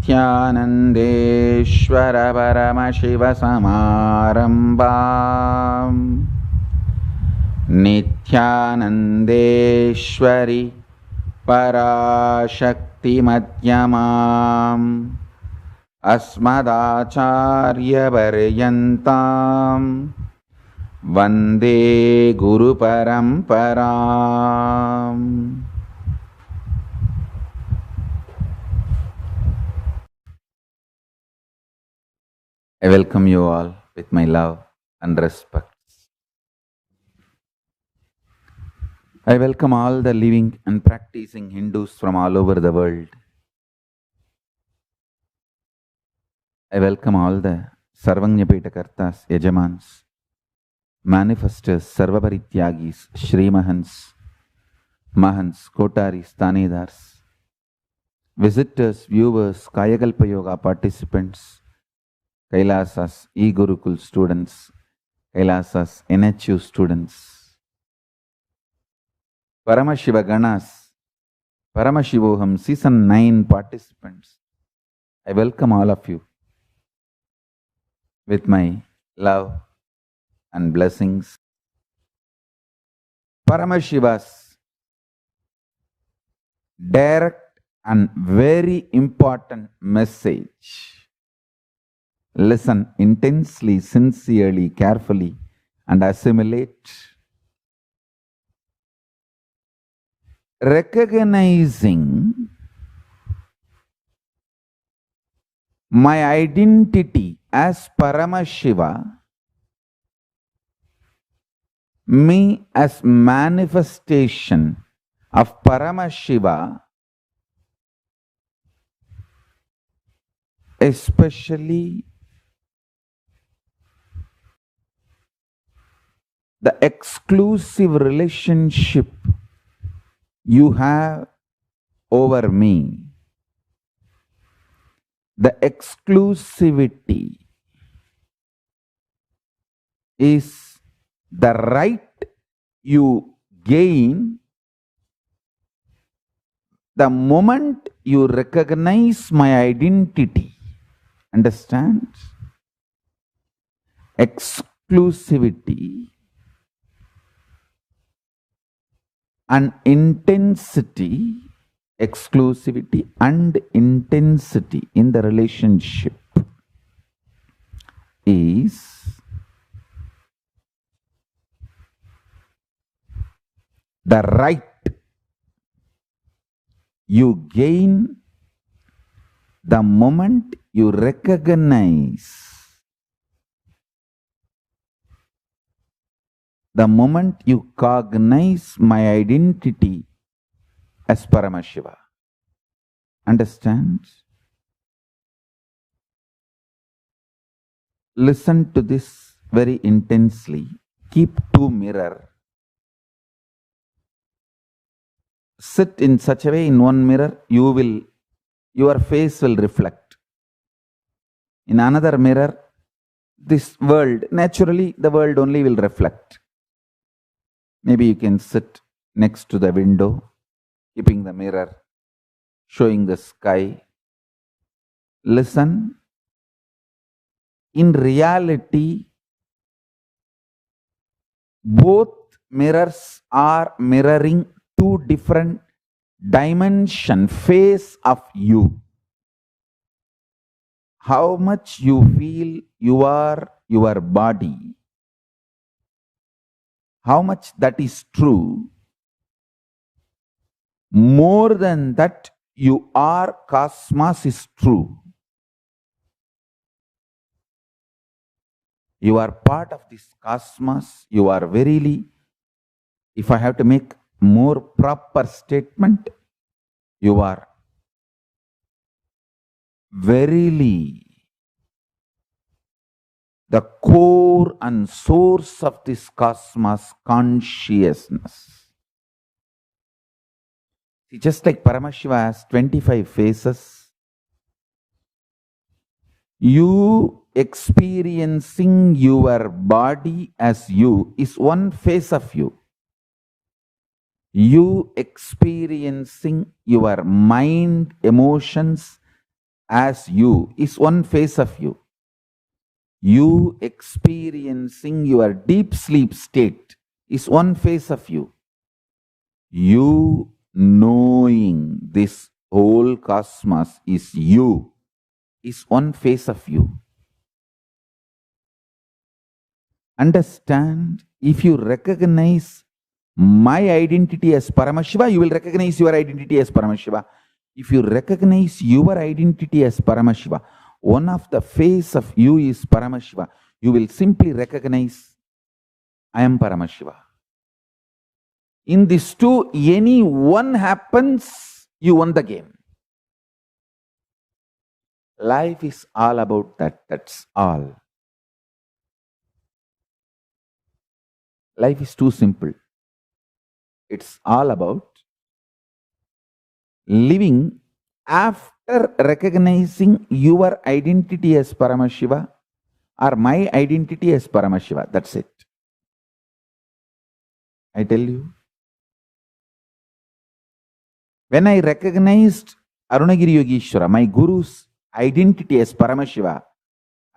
नित्यानन्देश्वर परमशिवसमारम्भाम् नित्यानन्देश्वरि पराशक्तिमध्यमाम् अस्मदाचार्यपर्यन्ताम् वन्दे गुरुपरम्पराम्. I welcome you all with my love and respect. I welcome all the living and practicing Hindus from all over the world. I welcome all the Sarvanyapeta Kartas, Yajamans, manifestors, Sarvaparityagis, Shrimahans, Mahans, Kotaris, Tanedars, visitors, viewers, Kayakalpa Yoga participants, Kailasas, E-Gurukul students, Kailasas, NHU students, Paramashiva Ganas, Paramashivoham Season 9 participants. I welcome all of you with my love and blessings. Paramashiva's direct and very important message. Listen intensely, sincerely, carefully, and assimilate. Recognizing my identity as Paramashiva, me as manifestation of Paramashiva, especially the exclusive relationship you have over me, the exclusivity is the right you gain the moment you recognize my identity. Understand? Exclusivity and intensity, exclusivity and intensity in the relationship is the right you gain the moment you recognize, the moment you cognize my identity as Paramashiva. Understand? Listen to this very intensely. Keep two mirrors. Sit in such a way in one mirror, your face will reflect. In another mirror, this world, naturally the world only will reflect. Maybe you can sit next to the window, keeping the mirror, showing the sky. Listen. In reality, both mirrors are mirroring two different dimension, face of you. How much you feel you are your body, how much that is true, more than that you are cosmos is true. You are part of this cosmos. You are verily, if I have to make more proper statement, you are verily the core and source of this cosmos consciousness. See, just like Paramashiva has 25 faces, you experiencing your body as you is one face of you. You experiencing your mind, emotions, as you is one phase of you. You experiencing your deep sleep state is one phase of you. You knowing this whole cosmos is you is one phase of you. Understand, if you recognize my identity as Paramashiva, you will recognize your identity as Paramashiva. If you recognize your identity as Paramashiva, one of the face of you is Paramashiva, you will simply recognize, I am Paramashiva. In these two, any one happens, you won the game. Life is all about that. That's all. Life is too simple. It's all about living after recognizing your identity as Paramashiva or my identity as Paramashiva. That's it. I tell you. When I recognized Arunagiri Yogeshwara, my guru's identity as Paramashiva,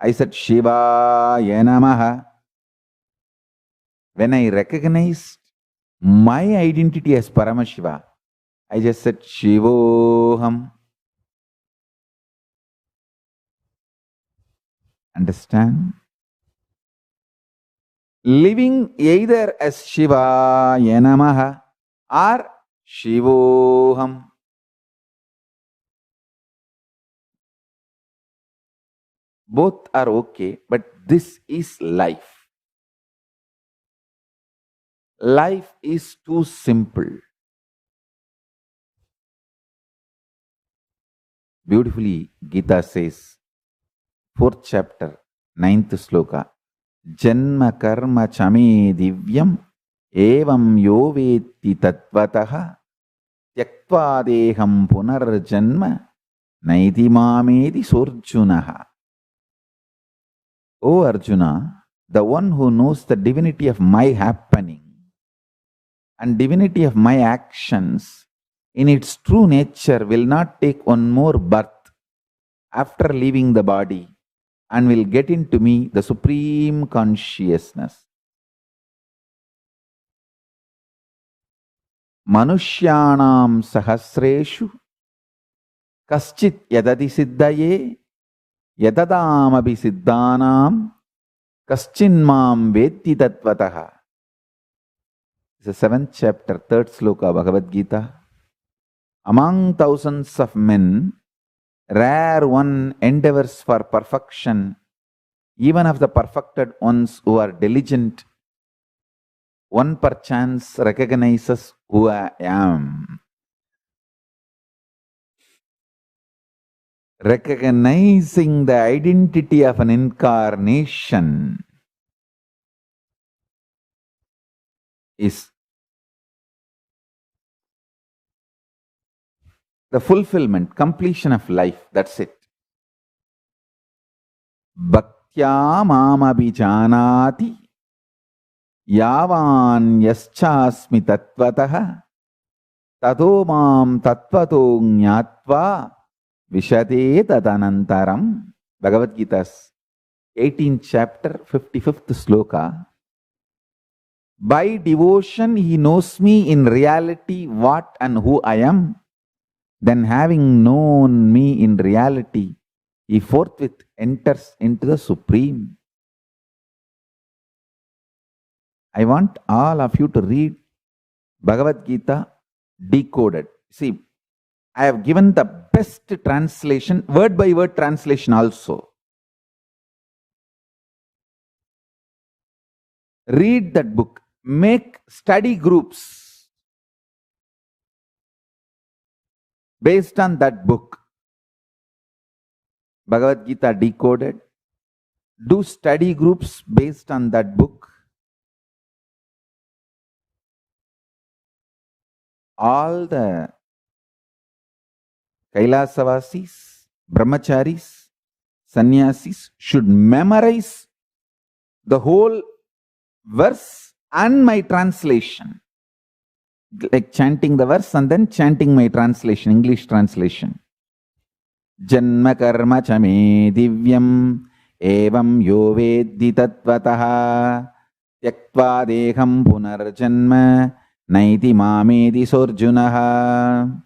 I said, Shivaya Namaha. When I recognized my identity as Paramashiva, I just said, Shivoham. Understand? Living either as Shivaya Namaha or Shivoham. Both are okay, but this is life. Life is too simple. Beautifully, Gita says, 4th chapter, 9th sloka, Janma karma chame divyam evam yo veti tattvataha tyaktva deham punarjanma naiti mamedi sorjunaha. O Arjuna, the one who knows the divinity of my happening and divinity of my actions in its true nature will not take one more birth after leaving the body and will get into me the supreme consciousness. Manushyanam sahasreshu kaschit yadadi siddhaye yadadamabi siddhanam kaschinmam vetti tattvataha. It's the 7th chapter, 3rd sloka, Bhagavad Gita. Among thousands of men, rare one endeavors for perfection, even of the perfected ones who are diligent. One perchance recognizes who I am. Recognizing the identity of an incarnation is the fulfillment, completion of life. That's it. Bhaktya mamabhijanati yavan yaschasmi tattvataha tato mam tattvato jnatva vishate tadanantaram. Bhagavad Gita's 18th chapter, 55th sloka. By devotion he knows me in reality what and who I am. Then having known me in reality, he forthwith enters into the Supreme. I want all of you to read Bhagavad Gita decoded. See, I have given the best translation, word by word translation also. Read that book. Make study groups based on that book. Bhagavad Gita decoded. Do study groups based on that book. All the Kailasavasis, Brahmacharis, Sannyasis should memorize the whole verse and my translation. Like chanting the verse and then chanting my translation, English translation. Janma karma cha me divyam evam yo veddi tattvataha tyaktva deham punarjanma naiti mamedi sorjunaha.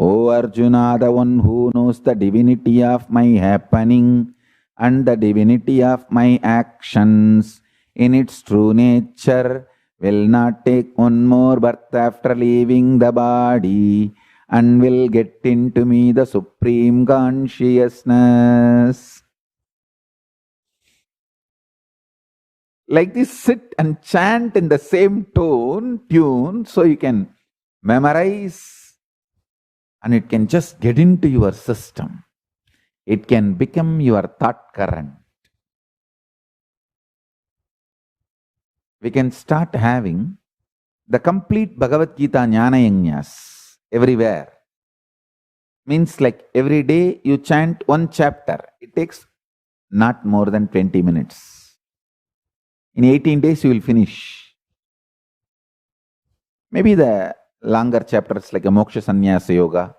O Arjuna, the one who knows the divinity of my happening and the divinity of my actions in its true nature, will not take one more birth after leaving the body and will get into me the supreme consciousness. Like this, sit and chant in the same tune, so you can memorize and it can just get into your system. It can become your thought current. We can start having the complete Bhagavad Gita Jnana Yajnas everywhere. Means like every day you chant one chapter. It takes not more than 20 minutes. In 18 days you will finish. Maybe the longer chapters like a Moksha Sannyasa Yoga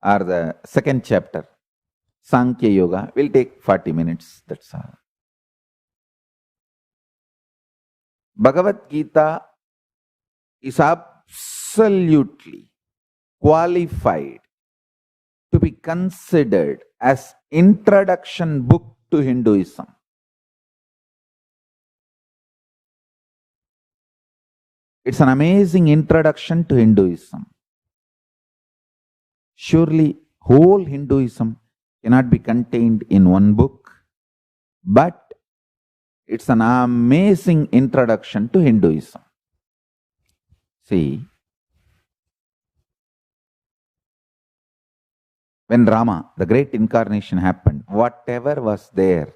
or the second chapter, Sankhya Yoga, will take 40 minutes. That's all. Bhagavad Gita is absolutely qualified to be considered as introduction book to Hinduism. It's an amazing introduction to Hinduism. Surely, whole Hinduism cannot be contained in one book, but it's an amazing introduction to Hinduism. See, when Rama, the great incarnation, happened, whatever was there,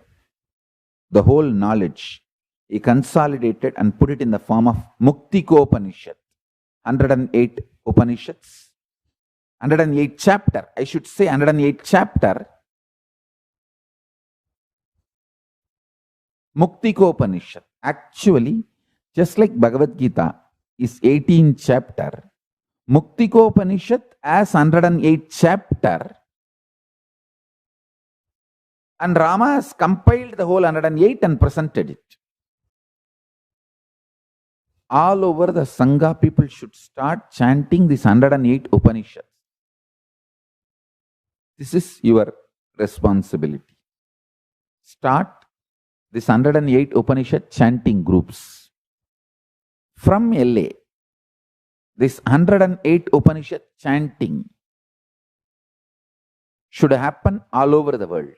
the whole knowledge, he consolidated and put it in the form of Muktikopanishad. 108 Upanishads, 108 chapter, I should say 108 chapter. Muktikopanishad. Actually, just like Bhagavad Gita is 18 chapter, Muktikopanishad as 108 chapter, and Rama has compiled the whole 108 and presented it. All over the Sangha, people should start chanting this 108 Upanishads. This is your responsibility. Start this 108 Upanishad chanting groups. From LA, this 108 Upanishad chanting should happen all over the world.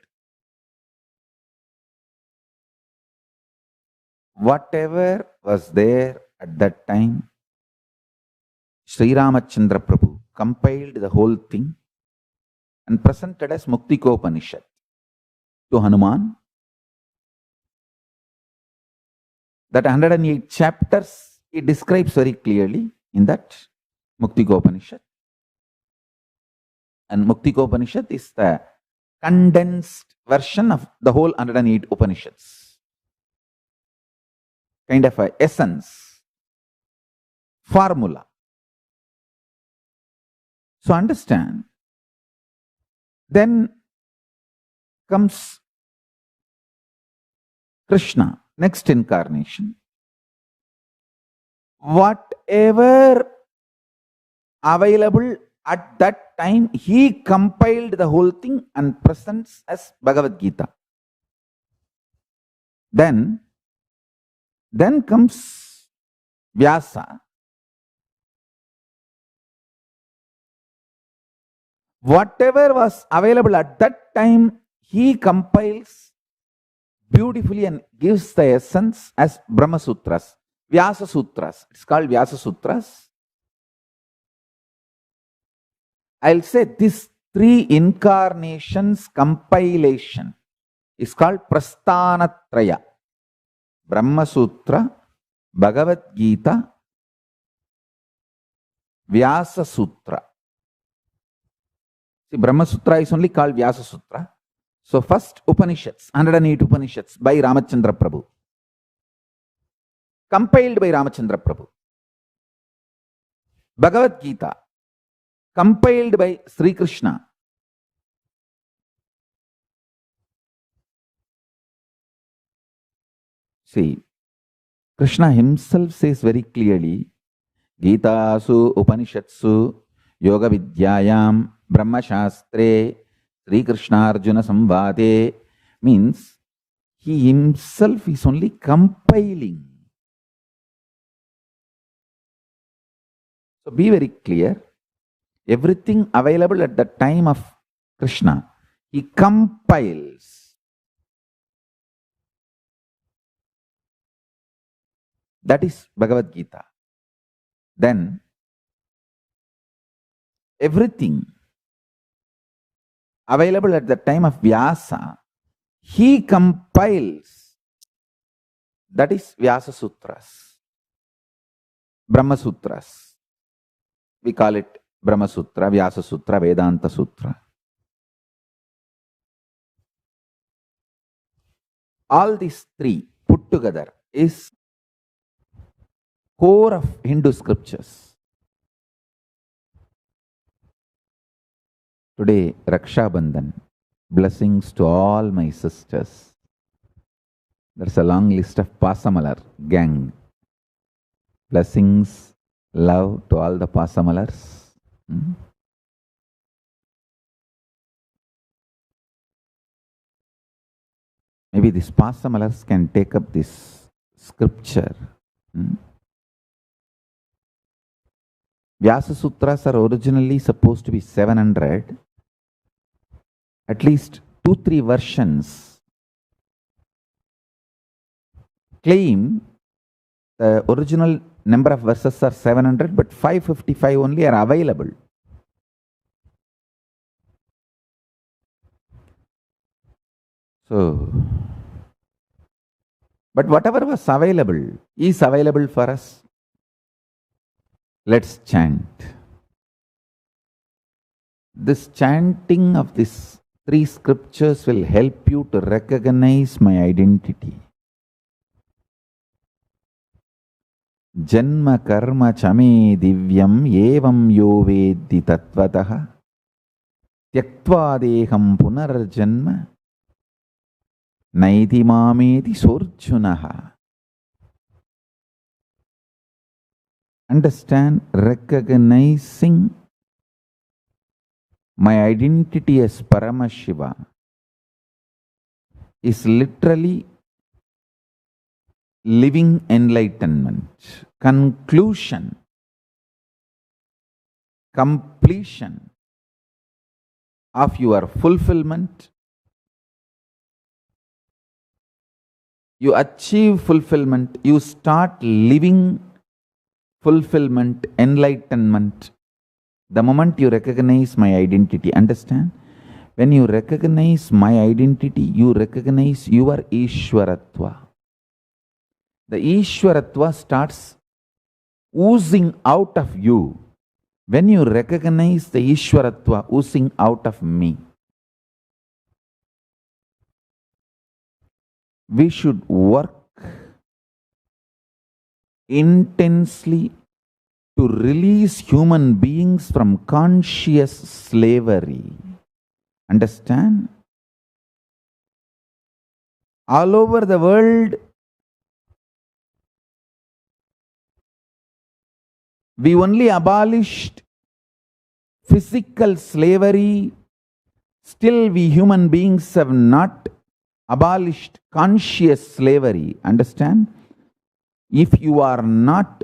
Whatever was there at that time, Sri Ramachandra Prabhu compiled the whole thing and presented as Muktikopanishad to Hanuman. That 108 chapters, it describes very clearly in that Muktikopanishad. And Muktikopanishad is the condensed version of the whole 108 Upanishads. Kind of a essence, formula. So understand, then comes Krishna, next incarnation. Whatever available at that time, he compiled the whole thing and presents as Bhagavad Gita. Then comes Vyasa. Whatever was available at that time, he compiles beautifully and gives the essence as Brahma Sutras, Vyasa Sutras. It's called Vyasa Sutras. I'll say this 3 incarnations compilation is called Prasthanatraya. Brahma Sutra, Bhagavad Gita, Vyasa Sutra. See, Brahma Sutra is only called Vyasa Sutra. So first Upanishads, 108 Upanishads by Ramachandra Prabhu. Compiled by Ramachandra Prabhu. Bhagavad Gita, compiled by Sri Krishna. See, Krishna himself says very clearly, Gitasu Upanishatsu Yoga Vidyayam Brahma Shastre Sri Krishna Arjuna Samvade, means he himself is only compiling. So be very clear. Everything available at the time of Krishna, he compiles. That is Bhagavad Gita. Then everything available at the time of Vyasa, he compiles. That is Vyasa Sutras, Brahma Sutras. We call it Brahma Sutra, Vyasa Sutra, Vedanta Sutra. All these three put together is core of Hindu scriptures. Today, Raksha Bandhan, blessings to all my sisters. There's a long list of Pasamalar gang. Blessings, love to all the Pasamalars. Maybe these Pasamalars can take up this scripture. Vyasa Sutras are originally supposed to be 700. At least 2-3 versions claim the original number of verses are 700, but 555 only are available. So, but whatever was available is available for us. Let's chant. This chanting of these 3 scriptures will help you to recognize my identity. Janma karma chame divyam evam yo veddi tattvataha tyaktva deham punarjanma naiti mameti sorjunaha. Understand, recognizing my identity as Paramashiva is literally living enlightenment, conclusion, completion of your fulfillment. You achieve fulfillment, you start living fulfillment, enlightenment, the moment you recognize my identity. Understand? When you recognize my identity, you recognize your Ishwaratva. The Ishwaratva starts oozing out of you when you recognize the Ishwaratva oozing out of me. We should work intensely to release human beings from conscious slavery. Understand? All over the world, we only abolished physical slavery. Still, we human beings have not abolished conscious slavery. Understand? If you are not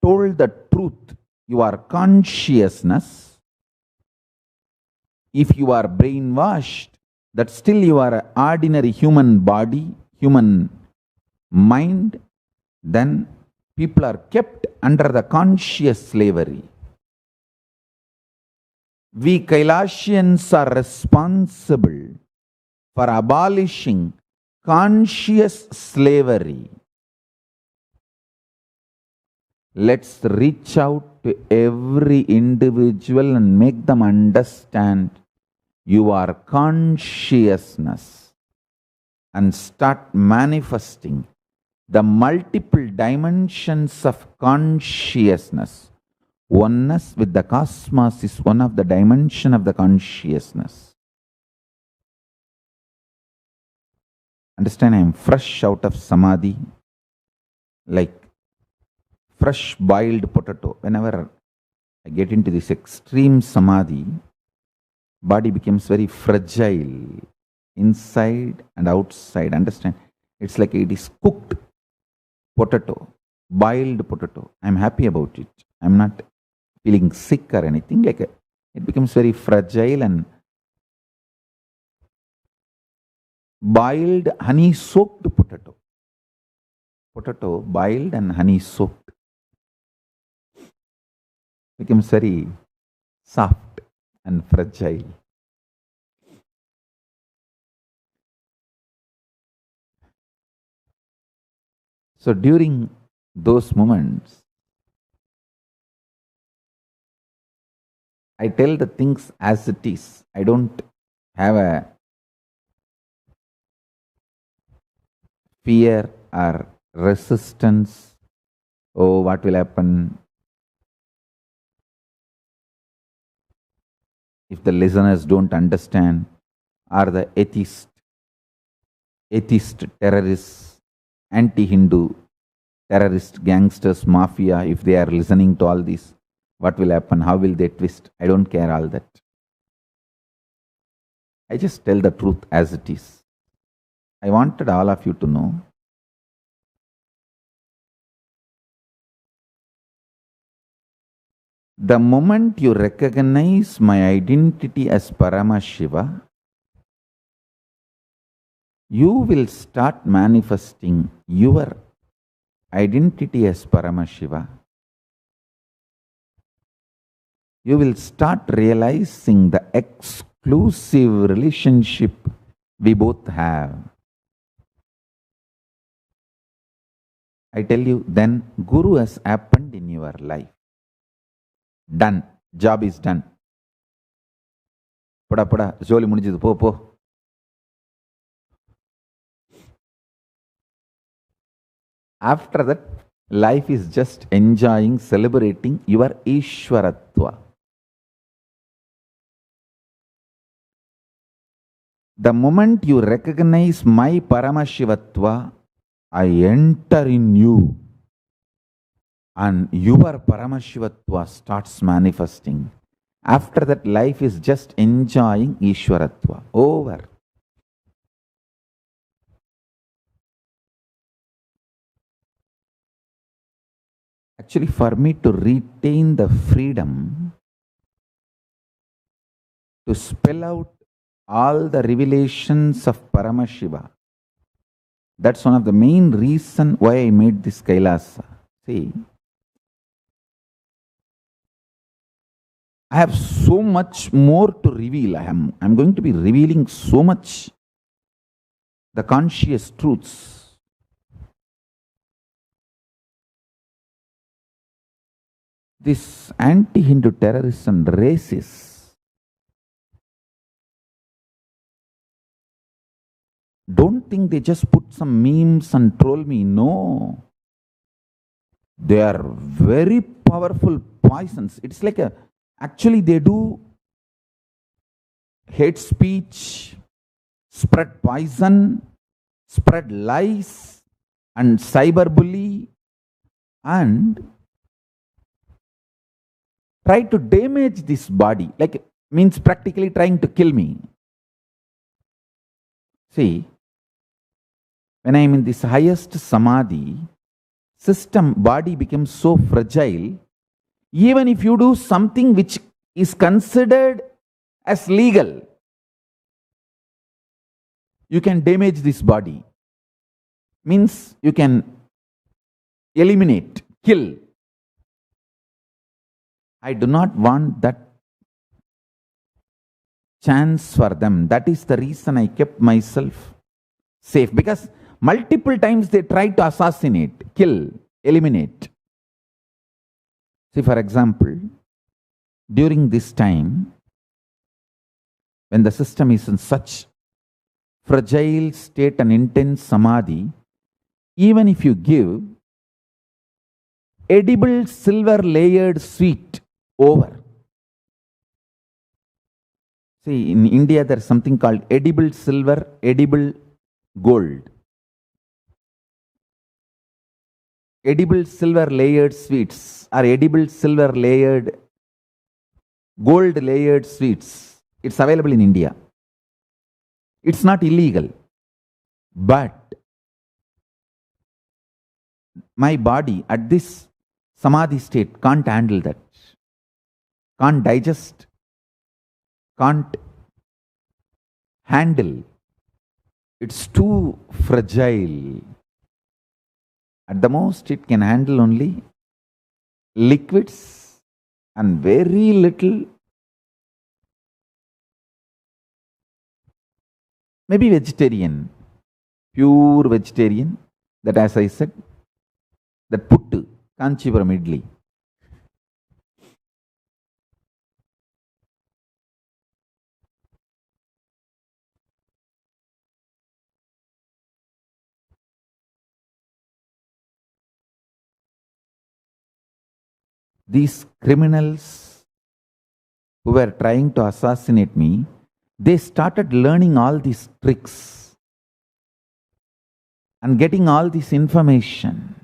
told the truth, your consciousness, if you are brainwashed, that still you are an ordinary human body, human mind, then people are kept under the conscious slavery. We Kailashians are responsible for abolishing conscious slavery. Let's reach out to every individual and make them understand your consciousness and start manifesting the multiple dimensions of consciousness. Oneness with the cosmos is one of the dimensions of the consciousness. Understand, I am fresh out of samadhi. like fresh boiled potato. Whenever I get into this extreme samadhi, body becomes very fragile inside and outside. Understand? It's like it is cooked potato, boiled potato. I'm happy about it. I'm not feeling sick or anything like it. It becomes very fragile and boiled honey soaked potato. Potato boiled and honey soaked becomes very soft and fragile. So during those moments, I tell the things as it is. I don't have a fear or resistance. Oh, what will happen if the listeners don't understand? Or the atheist terrorists, anti-Hindu terrorist gangsters, mafia, if they are listening to all this, what will happen? How will they twist? I don't care all that. I just tell the truth as it is. I wanted all of you to know the moment you recognize my identity as Paramashiva, you will start manifesting your identity as Paramashiva. You will start realizing the exclusive relationship we both have. I tell you, then Guru has happened in your life. Done. Job is done. Pada pada, joli mudijithu, po. After that, life is just enjoying, celebrating your Ishwaratva. The moment you recognize my Paramashivatva, I enter in you and your Paramashivatva starts manifesting. After that, life is just enjoying Ishwaratva. Over. Actually, for me to retain the freedom to spell out all the revelations of Paramashiva, that's one of the main reasons why I made this Kailasa. See, I have so much more to reveal. I'm going to be revealing so much the conscious truths. This anti-Hindu terrorists and racists don't think they just put some memes and troll me. No. They are very powerful poisons. It's like actually they do hate speech, spread poison, spread lies and cyberbully and try to damage this body, like means practically trying to kill me. See, when I am in this highest samadhi, system, body becomes so fragile, even if you do something which is considered as legal, you can damage this body. Means you can eliminate, kill. I do not want that chance for them. That is the reason I kept myself safe, because multiple times they tried to assassinate, kill, eliminate. See, for example, during this time, when the system is in such fragile state and intense samadhi, even if you give edible silver layered sweet over. See, in India there is something called edible silver, edible gold. edible silver layered sweets or edible silver layered, gold layered sweets. It's available in India. It's not illegal. But my body at this samadhi state can't handle that, can't digest, can't handle. It's too fragile. At the most, it can handle only liquids and very little, maybe vegetarian, pure vegetarian, that as I said, that puttu, Kanchipuram idli. These criminals who were trying to assassinate me, they started learning all these tricks and getting all this information.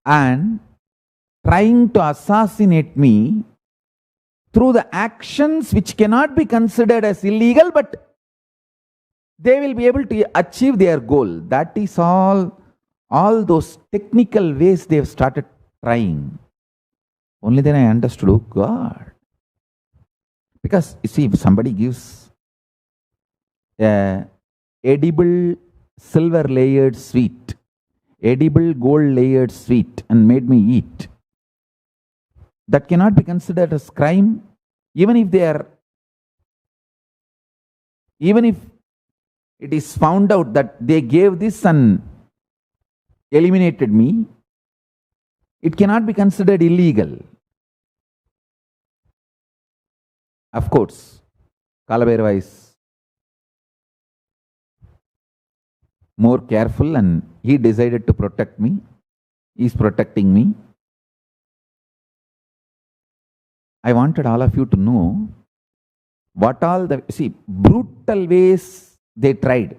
And trying to assassinate me through the actions which cannot be considered as illegal, but they will be able to achieve their goal. That is all those technical ways they have started trying. Only then I understood, oh God. Because you see, if somebody gives a edible silver layered sweet, edible gold layered sweet and made me eat, that cannot be considered as crime, even if it is found out that they gave this and eliminated me, it cannot be considered illegal. Of course, Kalabhairava is more careful and he decided to protect me. He is protecting me. I wanted all of you to know what all the brutal ways they tried.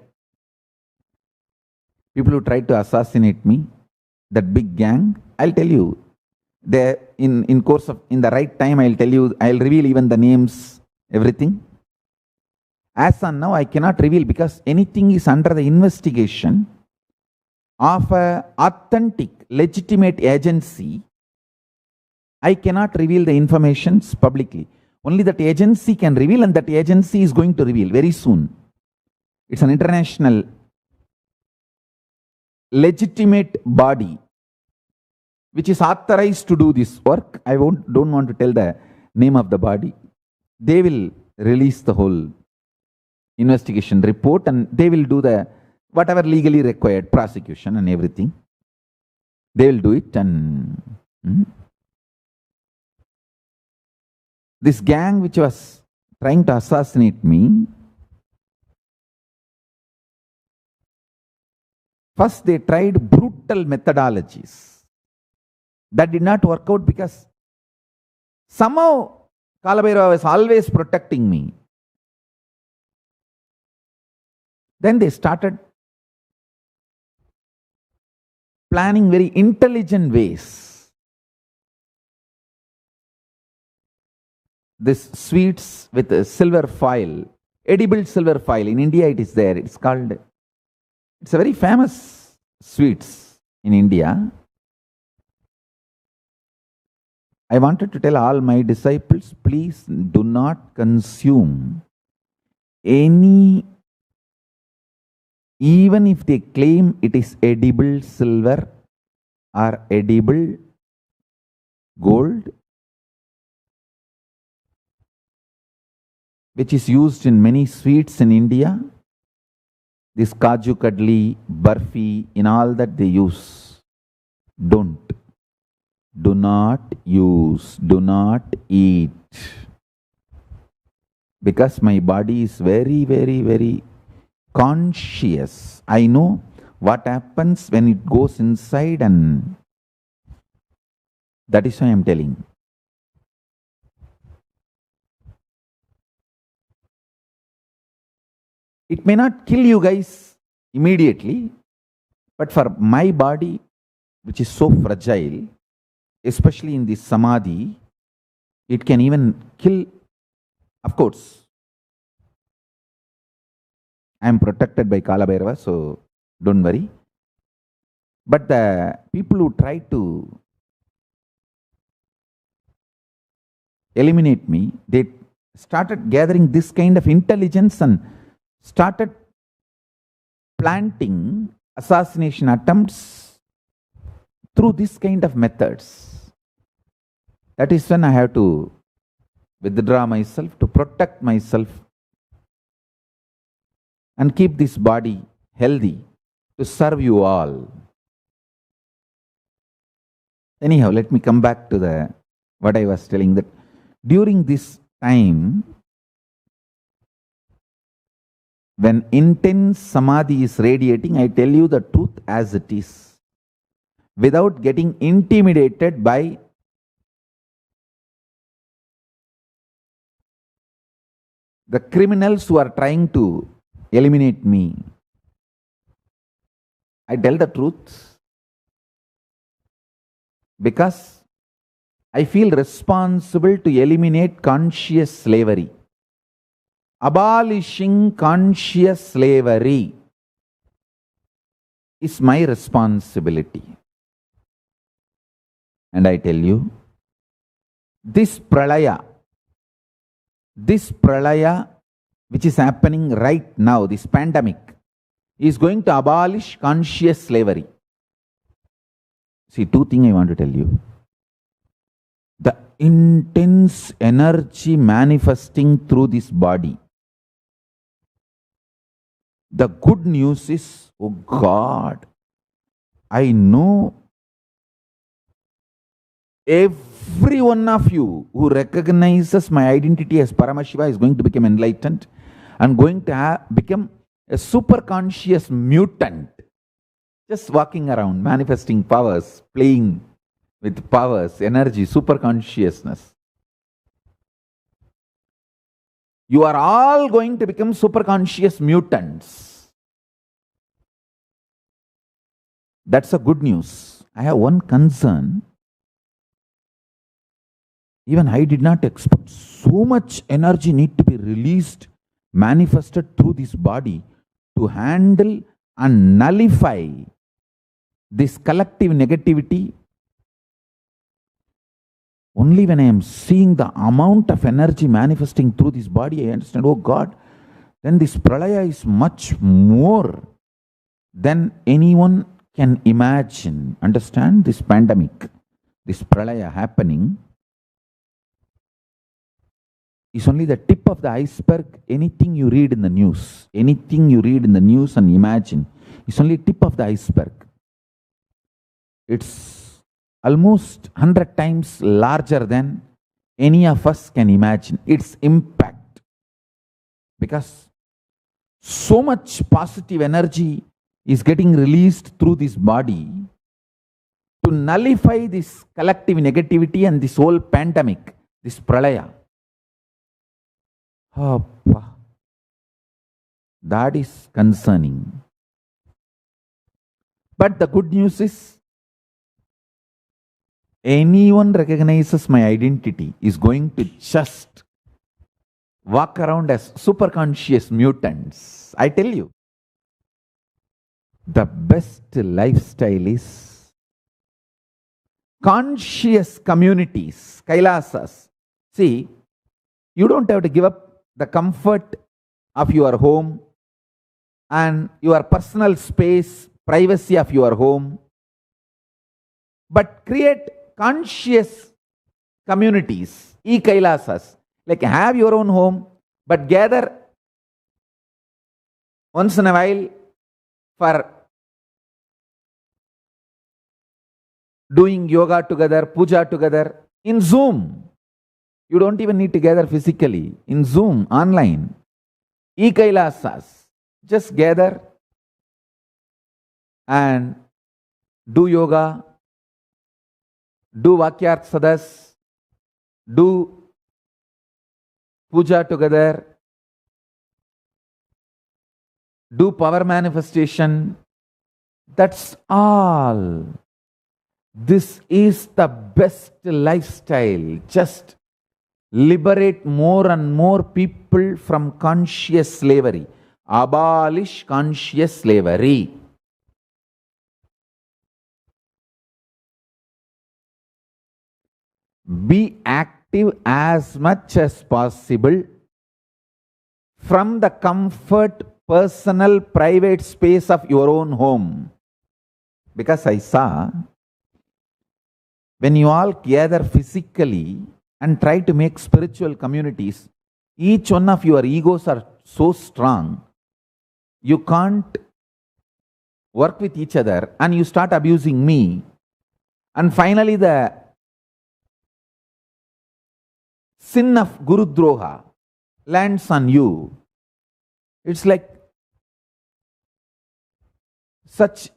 People who tried to assassinate me, that big gang, I'll tell you, in the right time, I'll reveal even the names, everything. As on now, I cannot reveal because anything is under the investigation of an authentic, legitimate agency. I cannot reveal the informations publicly. Only that agency can reveal, and that agency is going to reveal very soon. It's an international legitimate body which is authorized to do this work. I don't want to tell the name of the body. They will release the whole investigation report and they will do the whatever legally required prosecution and everything. They will do it. And this gang which was trying to assassinate me, first they tried brutal methodologies. That did not work out because somehow Kalabhairava was always protecting me. Then they started planning very intelligent ways. This sweets with a silver foil, edible silver foil. In India it is there. It's a very famous sweets in India. I wanted to tell all my disciples, please do not consume any, even if they claim it is edible silver or edible gold, which is used in many sweets in India. This Kaju Kadli, Barfi, in all that they use. Do not use, do not eat. Because my body is very, very, very conscious. I know what happens when it goes inside, and that is why I am telling. It may not kill you guys immediately, But for my body, which is so fragile, especially in this samadhi, it can even kill. Of course, I am protected by Kala Bhairava, so don't worry. But the people who try to eliminate me, they started gathering this kind of intelligence and started planting assassination attempts through this kind of methods. That is when I have to withdraw myself, to protect myself and keep this body healthy to serve you all. Anyhow, let me come back to what I was telling, that during this time, when intense samadhi is radiating, I tell you the truth as it is, without getting intimidated by the criminals who are trying to eliminate me. I tell the truth because I feel responsible to eliminate conscious slavery. Abolishing conscious slavery is my responsibility. And I tell you, this pralaya, which is happening right now, this pandemic, is going to abolish conscious slavery. See, two things I want to tell you. The intense energy manifesting through this body. The good news is, oh God, I know every one of you who recognizes my identity as Paramashiva is going to become enlightened and going to become a super conscious mutant, just walking around, manifesting powers, playing with powers, energy, super consciousness. You are all going to become super conscious mutants. That's a good news. I have one concern. Even I did not expect so much energy need to be released, manifested through this body to handle and nullify this collective negativity. Only when I am seeing the amount of energy manifesting through this body, I understand, oh God, then this pralaya is much more than anyone can imagine. Understand, this pandemic, this pralaya happening is only the tip of the iceberg. Anything you read in the news, and imagine, is only tip of the iceberg. It's almost 100 times larger than any of us can imagine. Its impact. Because so much positive energy is getting released through this body to nullify this collective negativity and this whole pandemic, this pralaya. That is concerning. But the good news is, anyone recognizes my identity is going to just walk around as super conscious mutants. I tell you, the best lifestyle is conscious communities, kailasas. See, you don't have to give up the comfort of your home and your personal space, privacy of your home, but create conscious communities, e-kailasas. Like, have your own home, but gather once in a while for doing yoga together, puja together in Zoom. You don't even need to gather physically. In Zoom, online. E-kailasas. Just gather and do yoga, do Vakyart Sadas, do puja together, do power manifestation, That's all. This is the best lifestyle. Just liberate more and more people from conscious slavery. Abolish conscious slavery. Be active as much as possible from the comfort, personal, private space of your own home. Because I saw, when you all gather physically and try to make spiritual communities, each one of your egos are so strong, you can't work with each other and you start abusing me. And finally, the sin of Guru Droha lands on you. It's like such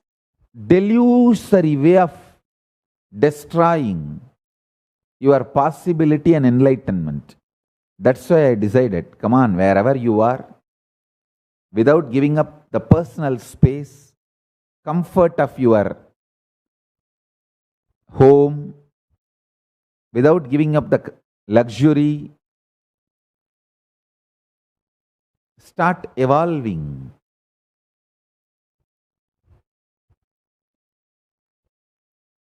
delusory way of destroying your possibility and enlightenment. That's why I decided, come on, wherever you are, without giving up the personal space, comfort of your home, without giving up the luxury, start evolving.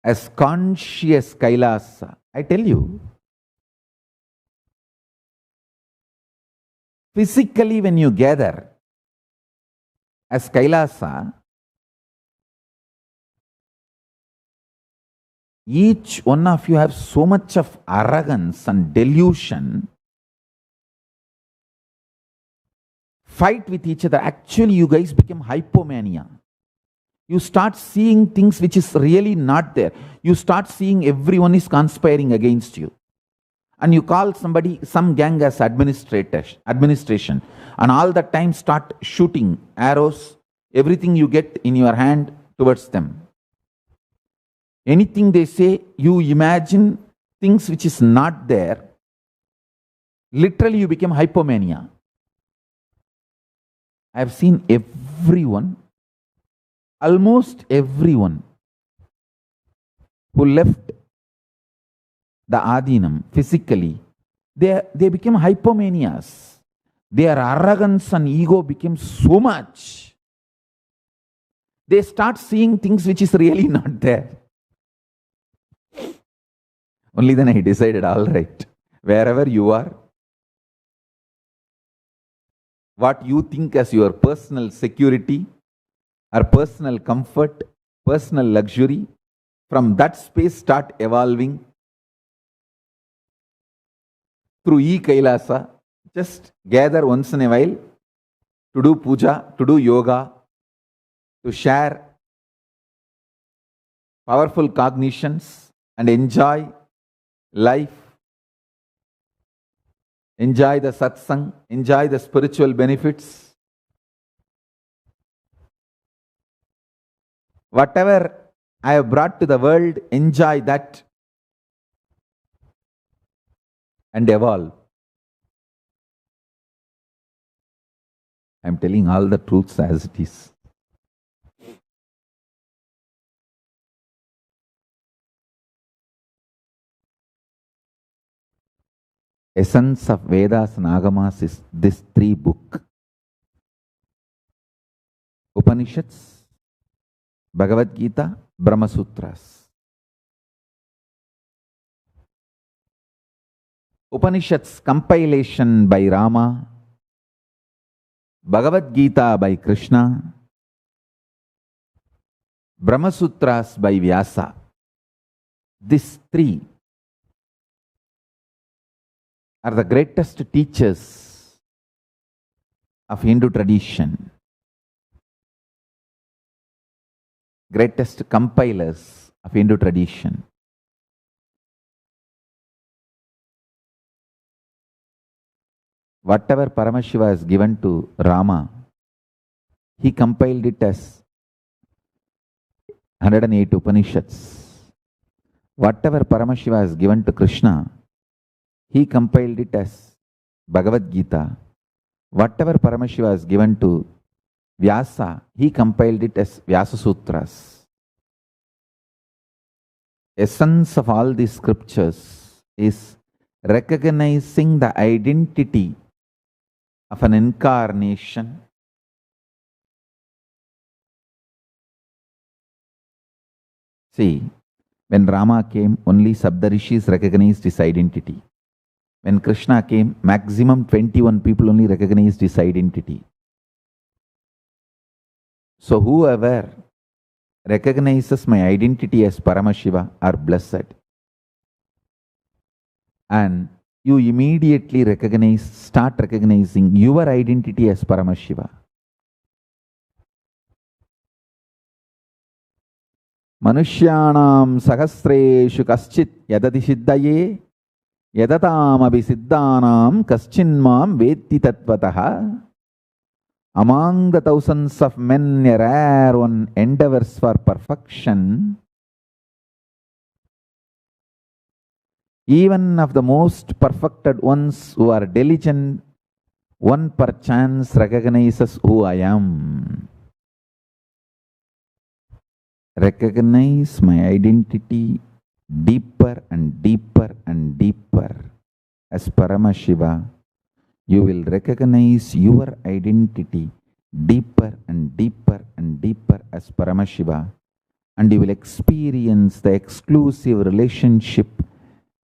As conscious Kailasa. I tell you, physically when you gather as Kailasa, each one of you have so much of arrogance and delusion. Fight with each other. Actually, you guys become hypomania. You start seeing things which is really not there. You start seeing everyone is conspiring against you. And you call somebody, some gang as administration. And all the time start shooting arrows, everything you get in your hand towards them. Anything they say, you imagine things which is not there. Literally you become hypomania. I have seen everyone, almost everyone who left the Adinam physically, they became hypomanias. Their arrogance and ego became so much. They start seeing things which is really not there. Only then I decided, all right, wherever you are, what you think as your personal security or personal comfort, personal luxury, from that space start evolving through e-Kailasa. Just gather once in a while to do puja, to do yoga, to share powerful cognitions and enjoy life, enjoy the satsang, enjoy the spiritual benefits. Whatever I have brought to the world, enjoy that and evolve. I am telling all the truths as it is. Essence of Vedas and Agamas is this 3 books. Upanishads, Bhagavad Gita, Brahma Sutras. Upanishads compilation by Rama, Bhagavad Gita by Krishna, Brahma Sutras by Vyasa. These 3 are the greatest teachers of Hindu tradition, greatest compilers of Hindu tradition. Whatever Paramashiva has given to Rama, he compiled it as 108 Upanishads. Whatever Paramashiva has given to Krishna, he compiled it as Bhagavad Gita. Whatever Paramashiva has given to Vyasa, he compiled it as Vyasa Sutras. Essence of all these scriptures is recognizing the identity of an incarnation See, when Rama came, only Saptarishis recognized his identity. When Krishna came, maximum 21 people only recognized his identity. So whoever recognizes my identity as Paramashiva are blessed. And you immediately start recognizing your identity as Paramashiva. Manushyanam sahasreshu kaschit yadati siddhaye yadatam abhisiddhanam kaschinmam vetti tatvataha. Among the thousands of men, a rare one endeavors for perfection. Even of the most perfected ones who are diligent, one perchance recognizes who I am. Recognize my identity deeper and deeper and deeper. As Paramashiva, you will recognize your identity deeper and deeper and deeper as Paramashiva, and you will experience the exclusive relationship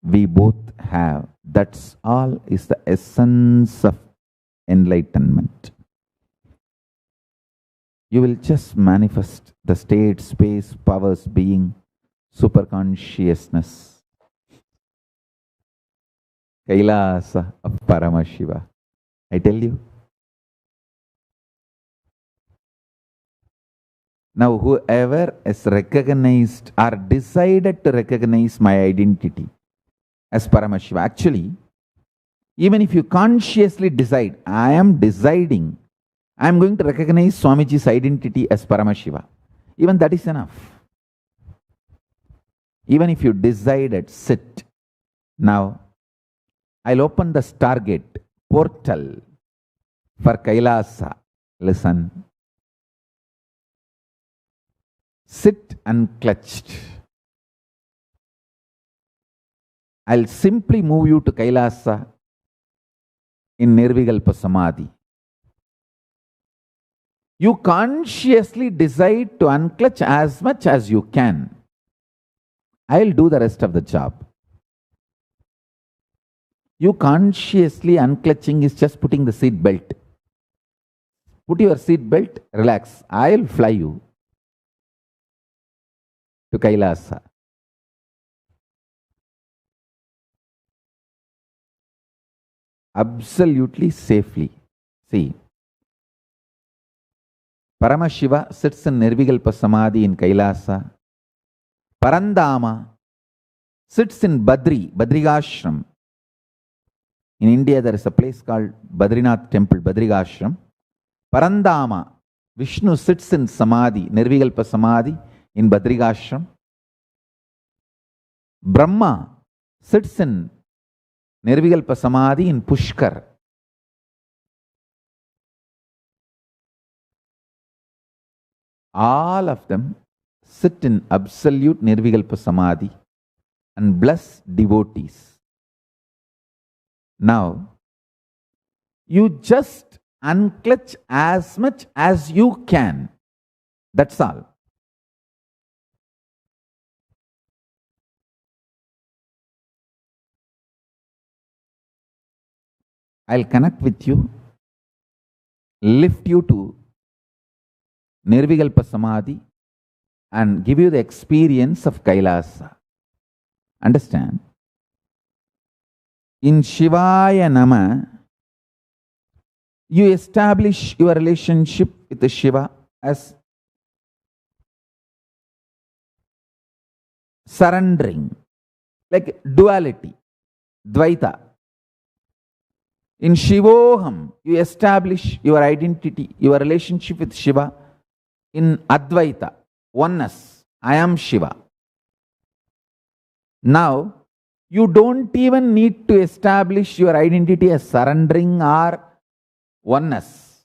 we both have. That's all is the essence of enlightenment. You will just manifest the state, space, powers, being, superconsciousness. Kailasa of Paramashiva. I tell you. Now whoever has recognized or decided to recognize my identity as Paramashiva, actually, even if you consciously decide, I am deciding, I am going to recognize Swamiji's identity as Paramashiva. Even that is enough. Even if you decided, sit. Now, I'll open the Stargate portal for Kailasa. Listen. Sit unclutched. I'll simply move you to Kailasa in Nirvikalpa Samadhi. You consciously decide to unclutch as much as you can. I'll do the rest of the job. You consciously unclutching is just putting the seat belt. Put your seat belt, relax. I'll fly you to Kailasa. Absolutely safely. See, Paramashiva sits in Nirvikalpa Samadhi in Kailasa. Parandama sits in Badrigashram. In India, there is a place called Badrinath Temple, Badrigashram. Parandama, Vishnu sits in Samadhi, Nirvikalpa Samadhi in Badrigashram. Brahma sits in Nirvikalpa Samadhi in Pushkar. All of them sit in absolute Nirvikalpa Samadhi and bless devotees. Now, you just unclutch as much as you can. That's all. I'll connect with you, lift you to Nirvikalpa Samadhi and give you the experience of Kailasa. Understand? In Shivaya Nama, you establish your relationship with the Shiva as surrendering, like duality, Dvaita. In Shivoham, you establish your identity, your relationship with Shiva in Advaita, oneness. I am Shiva. Now, you don't even need to establish your identity as surrendering or oneness.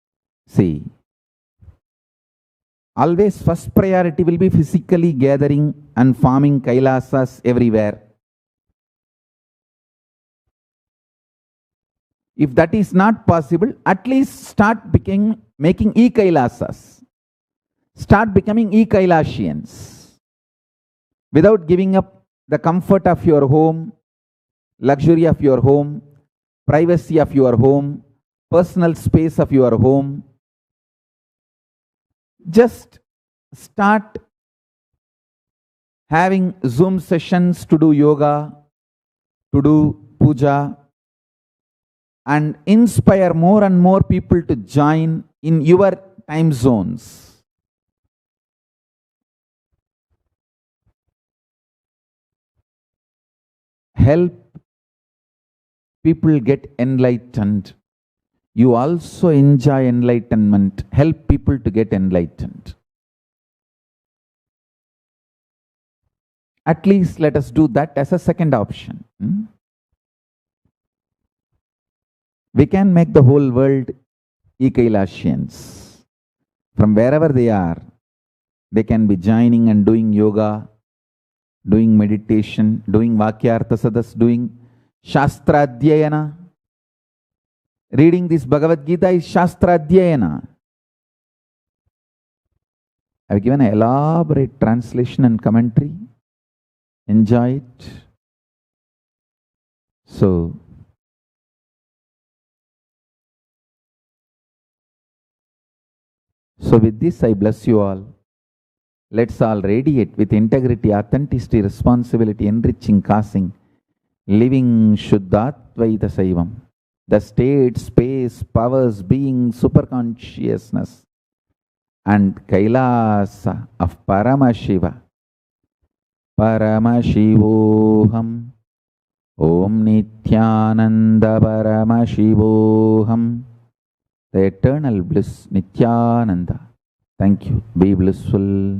See, always first priority will be physically gathering and forming Kailasas everywhere. If that is not possible, at least start making e-Kailasas. Start becoming e-Kailasians. Without giving up the comfort of your home, luxury of your home, privacy of your home, personal space of your home. Just start having Zoom sessions to do yoga, to do puja, and inspire more and more people to join in your time zones. Help people get enlightened. You also enjoy enlightenment. Help people to get enlightened. At least let us do that as a second option. We can make the whole world e-Kailasians. From wherever they are, they can be joining and doing yoga, doing meditation, doing Vakyartha Sadas, doing Shastra Adhyayana. Reading this Bhagavad Gita is Shastra Adhyayana. I have given an elaborate translation and commentary. Enjoy it. So, with this I bless you all. Let's all radiate with integrity, authenticity, responsibility, enriching, causing, living Shuddhatvaita Saivam. The state, space, powers, being, superconsciousness, and Kailasa of Paramashiva. Paramashivoham. Om Nityananda Paramashivoham. The eternal bliss, Nityananda. Thank you. Be blissful.